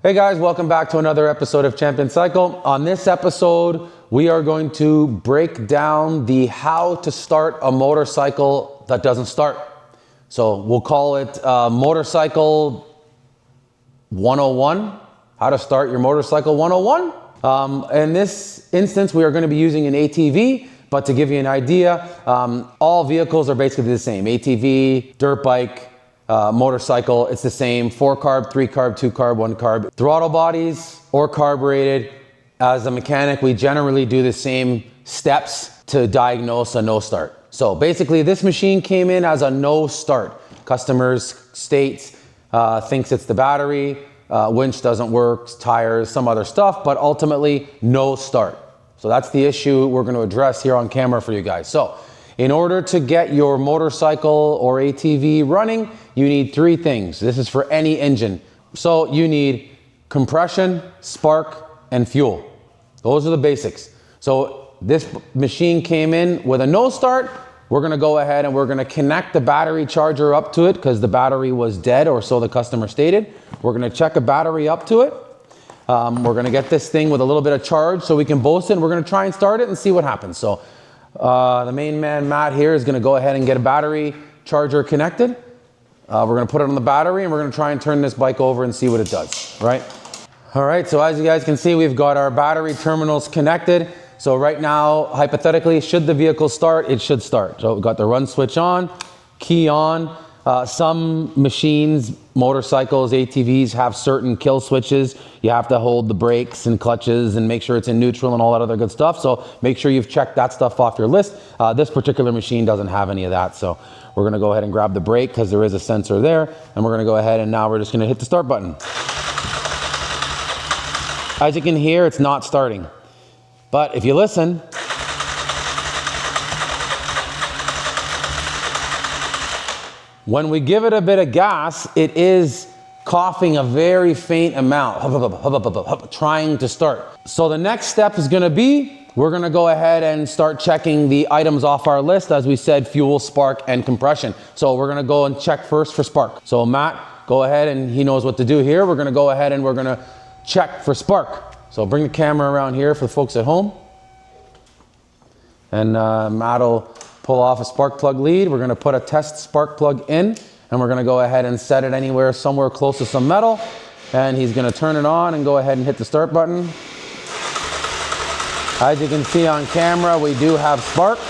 Hey guys, welcome back to another episode of Champion Cycle. On this episode, we are going to break down the how to start a motorcycle that doesn't start. So we'll call it Motorcycle 101, how to start your motorcycle 101. In this instance, we are going to be using an ATV, but to give you an idea, all vehicles are basically the same. ATV, dirt bike, motorcycle, it's the same, 4 carb, 3 carb, 2 carb, 1 carb. Throttle bodies or carbureted. As a mechanic, we generally do the same steps to diagnose a no start. So basically this machine came in as a no start. Customers states, thinks it's the battery, winch doesn't work, tires, some other stuff, but ultimately no start. So that's the issue we're going to address here on camera for you guys. So in order to get your motorcycle or ATV running, you need 3 things. This is for any engine. So you need compression, spark, and fuel. Those are the basics. So this machine came in with a no start. We're gonna go ahead and we're gonna connect the battery charger up to it because the battery was dead, or so the customer stated. We're gonna check a battery up to it. We're gonna get this thing with a little bit of charge so we can boast it, and we're gonna try and start it and see what happens. So the main man, Matt, here is gonna go ahead and get a battery charger connected. We're gonna put it on the battery and we're gonna try and turn this bike over and see what it does, right? All right, so as you guys can see, we've got our battery terminals connected. So right now, hypothetically, should the vehicle start, it should start. So we've got the run switch on, key on. Some machines, motorcycles, ATVs have certain kill switches. You have to hold the brakes and clutches and make sure it's in neutral and all that other good stuff. So make sure you've checked that stuff off your list. This particular machine doesn't have any of that. So we're gonna go ahead and grab the brake because there is a sensor there. And we're gonna go ahead and now we're just gonna hit the start button. As you can hear, it's not starting. But if you listen, when we give it a bit of gas, it is coughing a very faint amount, trying to start. So the next step is gonna be, we're gonna go ahead and start checking the items off our list. As we said, fuel, spark, and compression. So we're gonna go and check first for spark. So Matt, go ahead, and he knows what to do here. We're gonna go ahead and we're gonna check for spark. So bring the camera around here for the folks at home. And Matt will pull off a spark plug lead. We're gonna put a test spark plug in, and we're gonna go ahead and set it anywhere, somewhere close to some metal. And he's gonna turn it on and go ahead and hit the start button. As you can see on camera, we do have spark,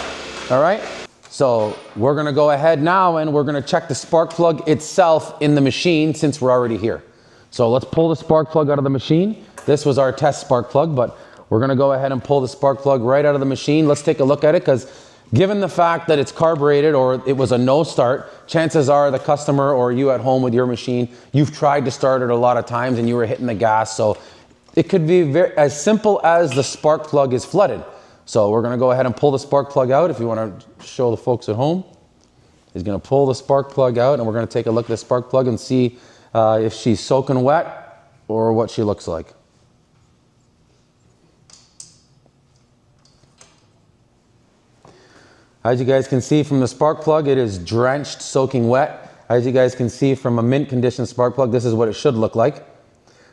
all right? So we're gonna go ahead now and we're gonna check the spark plug itself in the machine since we're already here. So let's pull the spark plug out of the machine. This was our test spark plug, but we're gonna go ahead and pull the spark plug right out of the machine. Let's take a look at it, because given the fact that it's carbureted or it was a no start, chances are the customer or you at home with your machine, you've tried to start it a lot of times and you were hitting the gas. So it could be as simple as the spark plug is flooded. So we're gonna go ahead and pull the spark plug out. If you wanna show the folks at home, he's gonna pull the spark plug out and we're gonna take a look at the spark plug and see if she's soaking wet or what she looks like. As you guys can see from the spark plug, it is drenched, soaking wet. As you guys can see from a mint condition spark plug, this is what it should look like.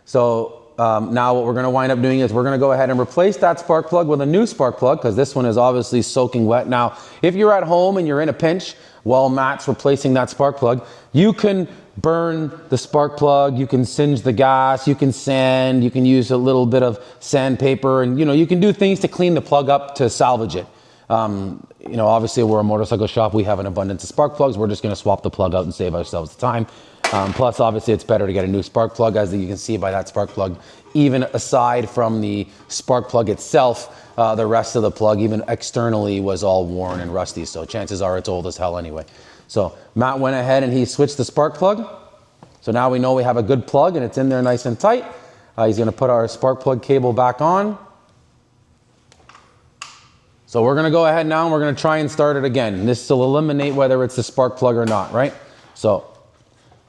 So now what we're gonna wind up doing is we're gonna go ahead and replace that spark plug with a new spark plug, because this one is obviously soaking wet. Now, if you're at home and you're in a pinch while Matt's replacing that spark plug, you can burn the spark plug, you can singe the gas, you can sand, you can use a little bit of sandpaper, and you can do things to clean the plug up to salvage it. Obviously we're a motorcycle shop, we have an abundance of spark plugs. We're just gonna swap the plug out and save ourselves the time. Plus, obviously it's better to get a new spark plug, as you can see by that spark plug. Even aside from the spark plug itself, the rest of the plug, even externally, was all worn and rusty. So chances are it's old as hell anyway. So Matt went ahead and he switched the spark plug. So now we know we have a good plug and it's in there nice and tight. He's gonna put our spark plug cable back on. So we're gonna go ahead now and we're gonna try and start it again. This will eliminate whether it's the spark plug or not, right? So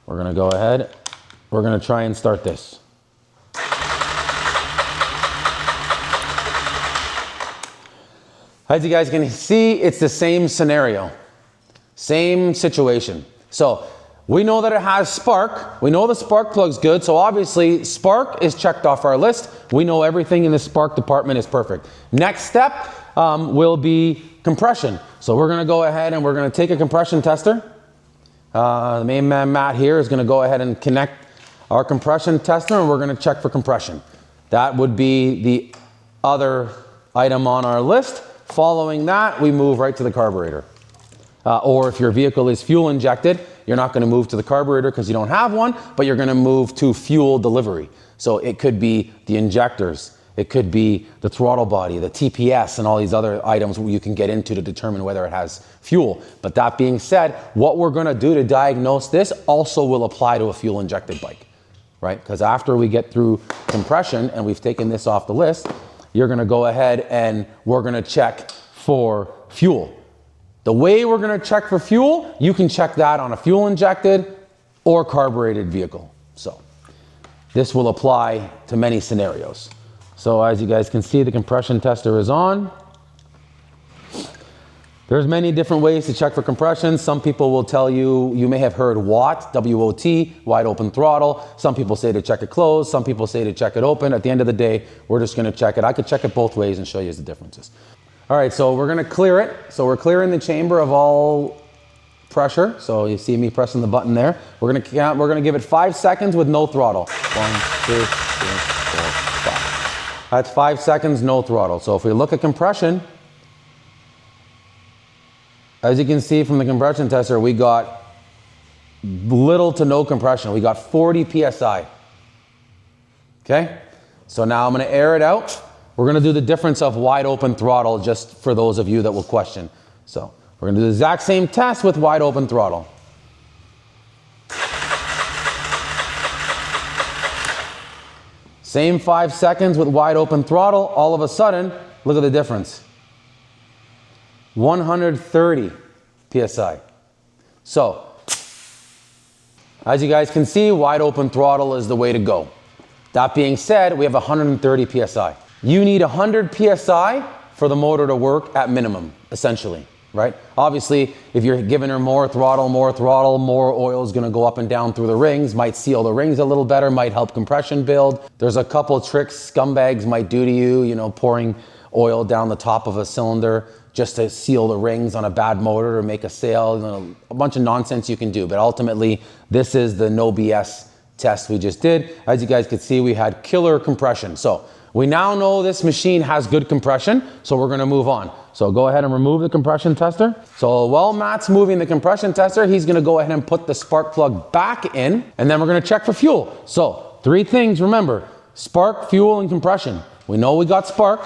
we're gonna go ahead, we're gonna try and start this. As you guys can see, it's the same scenario, same situation. So we know that it has spark. We know the spark plug's good, so obviously spark is checked off our list. We know everything in the spark department is perfect. Next step will be compression. So we're gonna go ahead and we're gonna take a compression tester. The main man Matt here is gonna go ahead and connect our compression tester, and we're gonna check for compression. That would be the other item on our list. Following that, we move right to the carburetor. Or if your vehicle is fuel injected, you're not going to move to the carburetor because you don't have one, but you're going to move to fuel delivery. So it could be the injectors, it could be the throttle body, the TPS, and all these other items you can get into to determine whether it has fuel. But that being said, what we're going to do to diagnose this also will apply to a fuel injected bike, right? Because after we get through compression and we've taken this off the list, you're going to go ahead and we're going to check for fuel. The way we're going to check for fuel, you can check that on a fuel injected or carbureted vehicle. So this will apply to many scenarios. So as you guys can see, the compression tester is on. There's many different ways to check for compression. Some people will tell you, you may have heard WOT, W-O-T, wide open throttle. Some people say to check it closed. Some people say to check it open. At the end of the day, we're just going to check it. I could check it both ways and show you the differences. All right, so we're gonna clear it. So we're clearing the chamber of all pressure. So you see me pressing the button there. We're gonna count, we're gonna give it 5 seconds with no throttle. 1, 2, 3, 4, 5. That's 5 seconds, no throttle. So if we look at compression, as you can see from the compression tester, we got little to no compression. We got 40 PSI. Okay? So now I'm gonna air it out. We're gonna do the difference of wide open throttle just for those of you that will question. So we're gonna do the exact same test with wide open throttle. Same 5 seconds with wide open throttle. All of a sudden, look at the difference. 130 PSI. So, as you guys can see, wide open throttle is the way to go. That being said, we have 130 PSI. You need 100 PSI for the motor to work at minimum, essentially, right? Obviously, if you're giving her more throttle, more oil is gonna go up and down through the rings, might seal the rings a little better, might help compression build. There's a couple tricks scumbags might do to you, you know, pouring oil down the top of a cylinder just to seal the rings on a bad motor or make a sale, you know, a bunch of nonsense you can do. But ultimately, this is the no BS test we just did. As you guys could see, we had killer compression. So we now know this machine has good compression, so we're gonna move on. So go ahead and remove the compression tester. So while Matt's moving the compression tester, he's gonna go ahead and put the spark plug back in, and then we're gonna check for fuel. So 3 things, remember, spark, fuel, and compression. We know we got spark,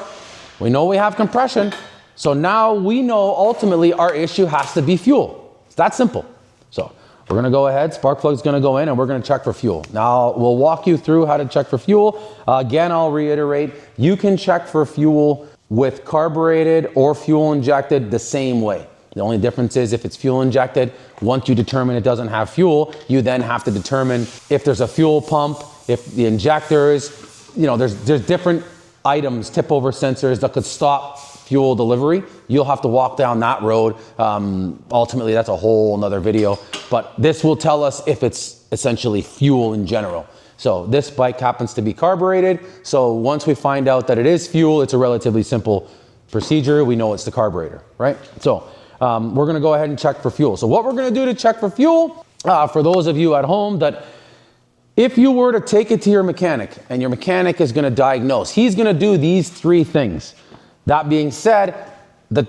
we know we have compression, so now we know ultimately our issue has to be fuel. It's that simple. So we're gonna go ahead, spark plug's gonna go in, and we're gonna check for fuel. Now, we'll walk you through how to check for fuel. Again, I'll reiterate, you can check for fuel with carbureted or fuel injected the same way. The only difference is if it's fuel injected, once you determine it doesn't have fuel, you then have to determine if there's a fuel pump, if the injectors, you know, there's different items, tip over sensors that could stop fuel delivery. You'll have to walk down that road. Ultimately, that's a whole nother video, but this will tell us if it's essentially fuel in general. So this bike happens to be carbureted. So once we find out that it is fuel, it's a relatively simple procedure. We know it's the carburetor, right? So we're gonna go ahead and check for fuel. So what we're gonna do to check for fuel, for those of you at home that if you were to take it to your mechanic and your mechanic is gonna diagnose, he's gonna do these 3 things. That being said, the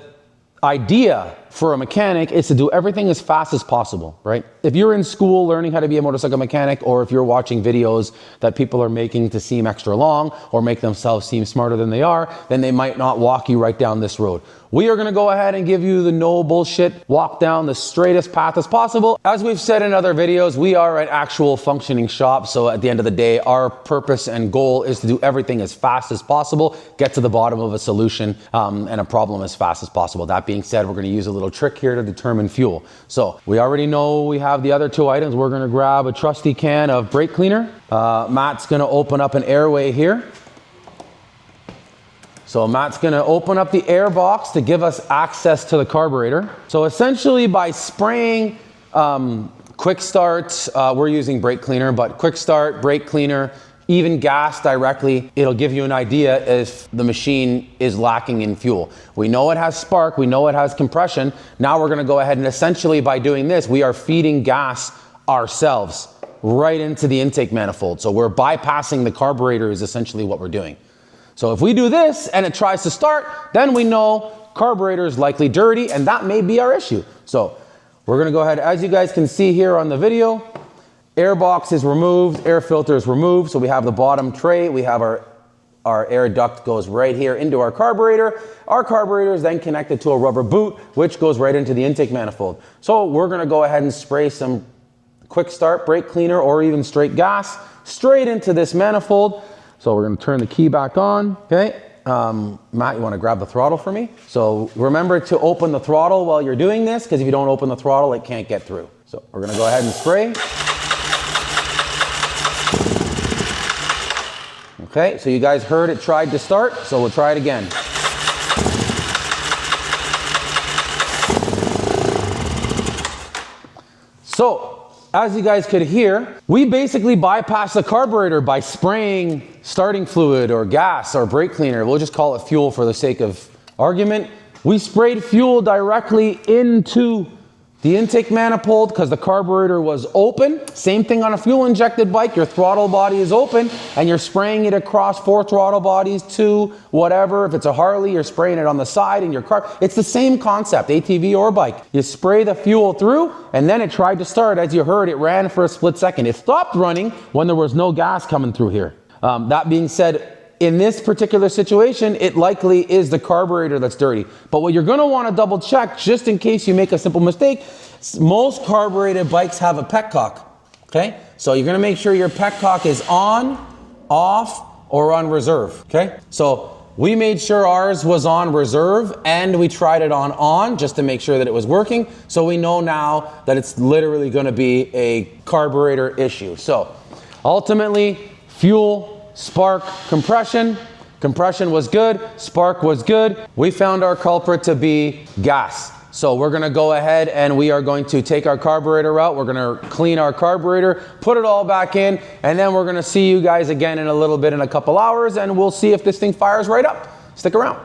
idea for a mechanic is to do everything as fast as possible, right? If you're in school learning how to be a motorcycle mechanic, or if you're watching videos that people are making to seem extra long or make themselves seem smarter than they are, then they might not walk you right down this road. We are gonna go ahead and give you the no bullshit, walk down the straightest path as possible. As we've said in other videos, we are an actual functioning shop. So at the end of the day, our purpose and goal is to do everything as fast as possible, get to the bottom of a solution and a problem as fast as possible. That being said, we're gonna use a little trick here to determine fuel. So we already know we have the other 2 items. We're gonna grab a trusty can of brake cleaner. Matt's gonna open up an airway here. So Matt's gonna open up the air box to give us access to the carburetor. So essentially by spraying quick start, we're using brake cleaner, but quick start, brake cleaner, even gas directly, it'll give you an idea if the machine is lacking in fuel. We know it has spark, we know it has compression. Now we're gonna go ahead and essentially by doing this, we are feeding gas ourselves right into the intake manifold. So we're bypassing the carburetor is essentially what we're doing. So if we do this and it tries to start, then we know carburetor is likely dirty and that may be our issue. So we're gonna go ahead, as you guys can see here on the video, air box is removed, air filter is removed. So we have the bottom tray, we have our air duct goes right here into our carburetor. Our carburetor is then connected to a rubber boot, which goes right into the intake manifold. So we're gonna go ahead and spray some quick start brake cleaner or even straight gas straight into this manifold. So we're gonna turn the key back on, okay? Matt, you wanna grab the throttle for me? So remember to open the throttle while you're doing this, because if you don't open the throttle, it can't get through. So we're gonna go ahead and spray. Okay, so you guys heard it tried to start, so we'll try it again. So, as you guys could hear, we basically bypass the carburetor by spraying starting fluid or gas or brake cleaner. We'll just call it fuel for the sake of argument. We sprayed fuel directly into the intake manifold because the carburetor was open. Same thing on a fuel injected bike. Your throttle body is open and you're spraying it across 4 throttle bodies, 2, whatever. If it's a Harley, you're spraying it on the side in your car. It's the same concept, ATV or bike. You spray the fuel through and then it tried to start. As you heard, it ran for a split second. It stopped running when there was no gas coming through here. That being said, in this particular situation, it likely is the carburetor that's dirty. But what you're gonna wanna double check, just in case you make a simple mistake, most carbureted bikes have a petcock, okay? So you're gonna make sure your petcock is on, off, or on reserve, okay? So we made sure ours was on reserve and we tried it on just to make sure that it was working. So we know now that it's literally gonna be a carburetor issue. So ultimately, fuel, spark, compression. Compression was good, spark was good. We found our culprit to be gas. So we're gonna go ahead and we are going to take our carburetor out. We're gonna clean our carburetor, put it all back in, and then we're gonna see you guys again in a little bit, in a couple hours, and we'll see if this thing fires right up. Stick around.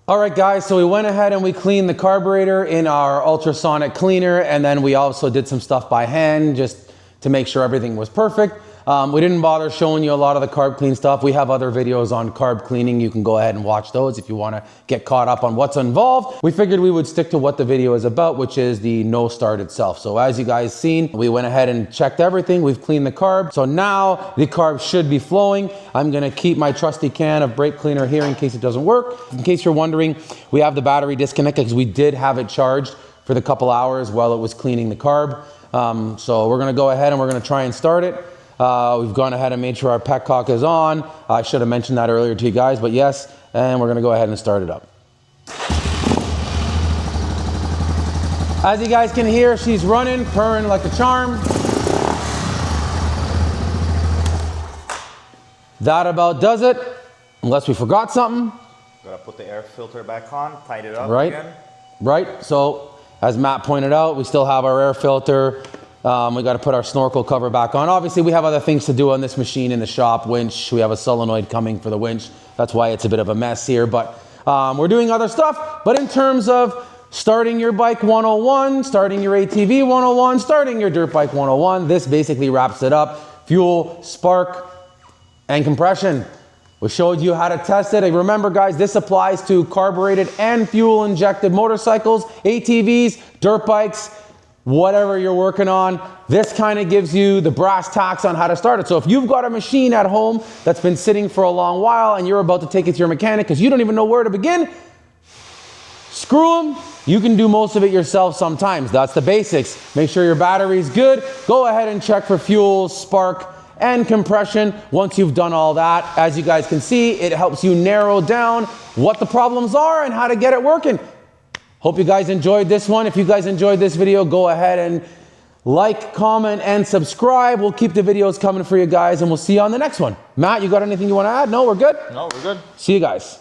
All right, guys, so we went ahead and we cleaned the carburetor in our ultrasonic cleaner, and then we also did some stuff by hand just to make sure everything was perfect. We didn't bother showing you a lot of the carb clean stuff. We have other videos on carb cleaning. You can go ahead and watch those if you want to get caught up on what's involved. We figured we would stick to what the video is about, which is the no start itself. So as you guys seen, we went ahead and checked everything. We've cleaned the carb. So now the carb should be flowing. I'm going to keep my trusty can of brake cleaner here in case it doesn't work. In case you're wondering, we have the battery disconnected because we did have it charged for the couple hours while it was cleaning the carb. So we're going to go ahead and we're going to try and start it. We've gone ahead and made sure our petcock is on. I should have mentioned that earlier to you guys, but yes, and we're gonna go ahead and start it up. As you guys can hear, she's running, purring like a charm. That about does it, unless we forgot something. Gotta put the air filter back on, tighten it up again. Right, so as Matt pointed out, we still have our air filter. We got to put our snorkel cover back on. Obviously, we have other things to do on this machine in the shop. Winch, we have a solenoid coming for the winch. That's why it's a bit of a mess here, but we're doing other stuff. But in terms of starting your bike 101, starting your ATV 101, starting your dirt bike 101, this basically wraps it up. Fuel, spark, and compression. We showed you how to test it. And remember, guys, this applies to carbureted and fuel injected motorcycles, ATVs, dirt bikes, whatever you're working on. This kind of gives you the brass tacks on how to start it. So if you've got a machine at home that's been sitting for a long while and you're about to take it to your mechanic because you don't even know where to begin, screw them. You can do most of it yourself sometimes. That's the basics. Make sure your battery's good. Go ahead and check for fuel, spark, and compression. Once you've done all that, as you guys can see, it helps you narrow down what the problems are and how to get it working. Hope you guys enjoyed this one. If you guys enjoyed this video, go ahead and like, comment, and subscribe. We'll keep the videos coming for you guys, and we'll see you on the next one. Matt, you got anything you want to add? No, we're good? No, we're good. See you guys.